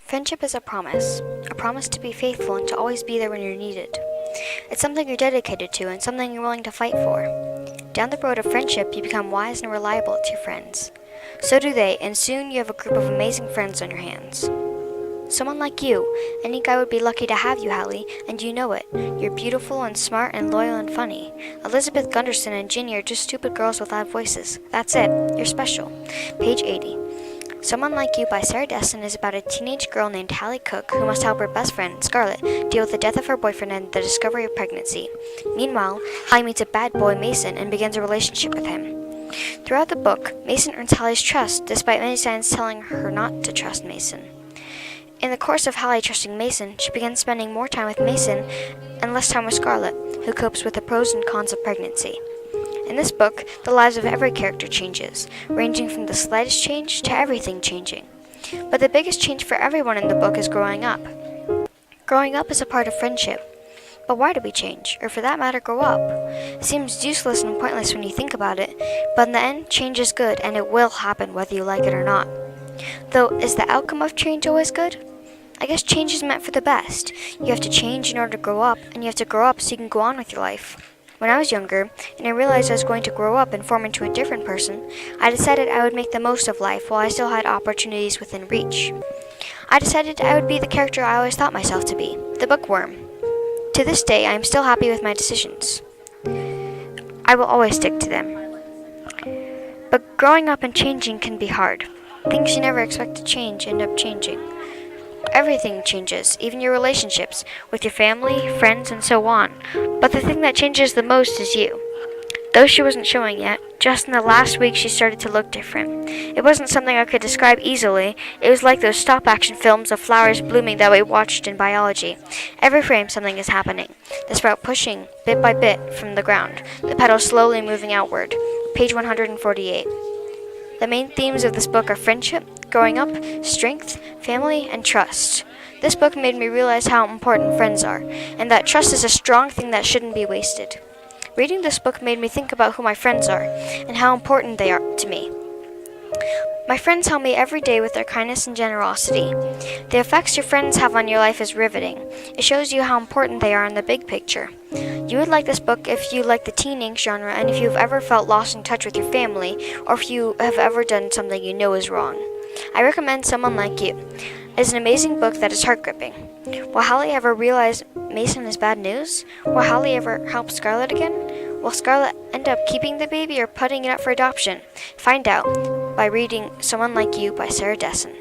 Friendship is a promise to be faithful and to always be there when you're needed. It's something you're dedicated to and something you're willing to fight for. Down the road of friendship, you become wise and reliable to your friends. So do they, and soon you have a group of amazing friends on your hands. Someone like you, any guy would be lucky to have you, Hallie, and you know it. You're beautiful and smart and loyal and funny. Elizabeth Gunderson and Ginny are just stupid girls with loud voices. That's it. You're special. Page 80. Someone Like You by Sarah Dessen is about a teenage girl named Hallie Cook who must help her best friend, Scarlett, deal with the death of her boyfriend and the discovery of pregnancy. Meanwhile, Hallie meets a bad boy, Mason, and begins a relationship with him. Throughout the book, Mason earns Hallie's trust, despite many signs telling her not to trust Mason. In the course of Hallie trusting Mason, she begins spending more time with Mason and less time with Scarlett, who copes with the pros and cons of pregnancy. In this book, the lives of every character changes, ranging from the slightest change to everything changing. But the biggest change for everyone in the book is growing up. Growing up is a part of friendship. But why do we change, or for that matter, grow up? It seems useless and pointless when you think about it, but in the end, change is good, and it will happen whether you like it or not. Though, is the outcome of change always good? I guess change is meant for the best. You have to change in order to grow up, and you have to grow up so you can go on with your life. When I was younger, and I realized I was going to grow up and form into a different person, I decided I would make the most of life while I still had opportunities within reach. I decided I would be the character I always thought myself to be, the bookworm. To this day, I am still happy with my decisions. I will always stick to them. But growing up and changing can be hard. Things you never expect to change end up changing. Everything changes, even your relationships, with your family, friends, and so on. But the thing that changes the most is you. Though she wasn't showing yet, just in the last week she started to look different. It wasn't something I could describe easily. It was like those stop-action films of flowers blooming that we watched in biology. Every frame something is happening. The sprout pushing, bit by bit, from the ground. The petals slowly moving outward. Page 148. The main themes of this book are friendship, growing up, strength, family, and trust. This book made me realize how important friends are, and that trust is a strong thing that shouldn't be wasted. Reading this book made me think about who my friends are, and how important they are to me. My friends help me every day with their kindness and generosity. The effects your friends have on your life is riveting. It shows you how important they are in the big picture. You would like this book if you like the teen angst genre and if you've ever felt lost in touch with your family, or if you have ever done something you know is wrong. I recommend Someone Like You. It's an amazing book that is heart-gripping. Will Hallie ever realize Mason is bad news? Will Hallie ever help Scarlett again? Will Scarlett end up keeping the baby or putting it up for adoption? Find out by reading Someone Like You by Sarah Dessen.